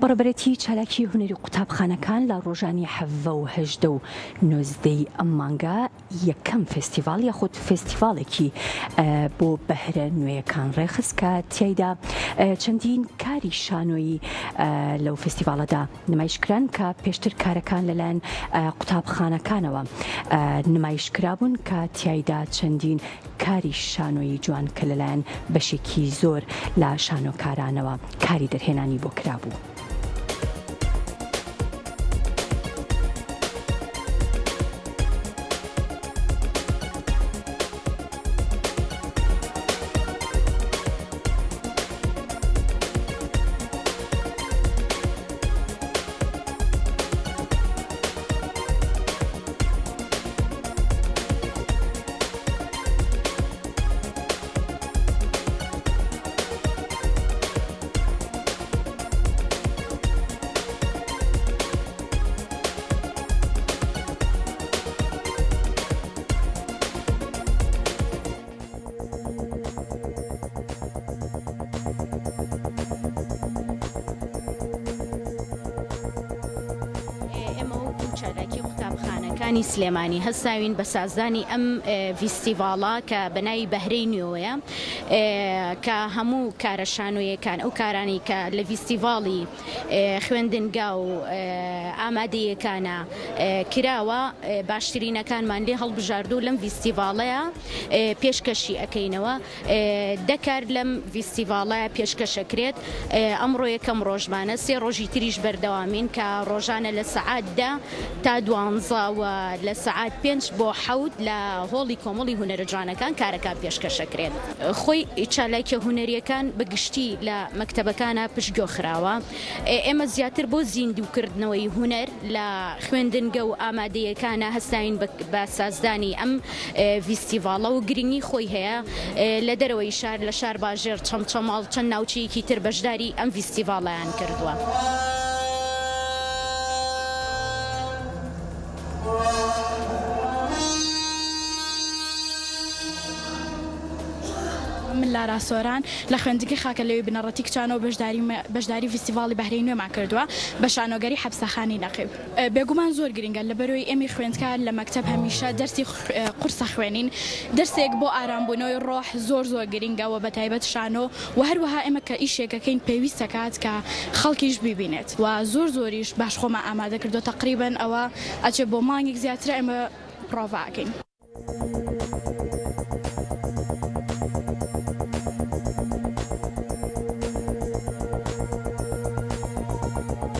بەڕێبەرەتی چالاکی هونەری قوتابخانەکان لە ڕۆژانی 17 و 18 و 19 ئەم مانگە یەکەم فێستیڤاڵ یاخود فێستیڤاڵێکی بۆ بەهرە نوێیەکان ڕێخست کە تیایدا چەندین کاری شانۆیی لەو فێستیڤاڵەدا نمایشکران کە پێشتر کارەکان لەلایەن قوتابخانەکانەوە نمایشکرابوون کە تیایدا چەندین کاری شانۆیی جوان کە لەلایەن بەشێکی زۆر لە شانۆکارانەوە کاری دەرهێنانی بۆ کرابوو. قوتابخانەکانی سلێمانی هەستاوین بە سازدانی ئەم فیستیڤاڵە کە بەناوی بەهرەی نوێیە کە هەموو کارە شانۆیەکان ئەو کارانی کە لە فیستیڤاڵی خوێندنگا و ئامادەیەکانە کراوە باشترینەکانمان لێ هەڵبژاردوو لەم فیستیڤاڵەیە پێشکەشی ئەەکەینەوە دەکار لەم فیستیڤاڵەیە پێشکەشەکرێت ئەمڕۆ یەکەم ڕۆژمانە سێ ڕۆژی تریش بەردەوامین کە ڕۆژانە لە سەعات 10 تا 12 و لە سەعات 5 بۆ 7 لە هۆڵی کۆمەڵی هونەرە جوانەکان کارەکان پێشکەشەکرێت. خۆی چالاکیە هونەریەکان بەگشتی لە مەکتەبەکانە پشتگوێخراوە. ئێمە زیاتر بۆ زیندووکردنەوەی هونەر لە خوێندنگە و ئامادەیەکانە هەستاوین بە سازدانی ئەم فیستیڤاڵە و گرنگی خۆی هەیە لە دەرەوەی شار لە شار باژێر چەمچەماڵ چەند ناوچەیەکی تر بەشداری ئەم فیستیڤاڵەیان کردووە. من لارا سۆران لە خوێندنگەی خاکەلەوەی بنەڕەتی کچانەوە بەشداری فیستیڤاڵی بەهرەی نوێمان کردووە بە شانۆگەری حەبسەخانەی نەقیب. بێگومان زۆر گرنگە لەبەرەوەی ئێمە خوێندکار لە مەکتەب هەمیشە دەرسی قورسە خوێنین، دەرسێک بۆ ئارامبوونەوەی ڕۆح زۆر گرنگەوە بە تایبەت شانۆ و هەروەها ئێمە کە ئیشێکەکەین پێویستە کات کە خەڵکیش ببینێت و زۆریش باش خۆمان ئامادە کردو تقریبەن ئەوە ئەچێ بۆ مانگێک زیاترە ئێمە پرۆڤاکەین.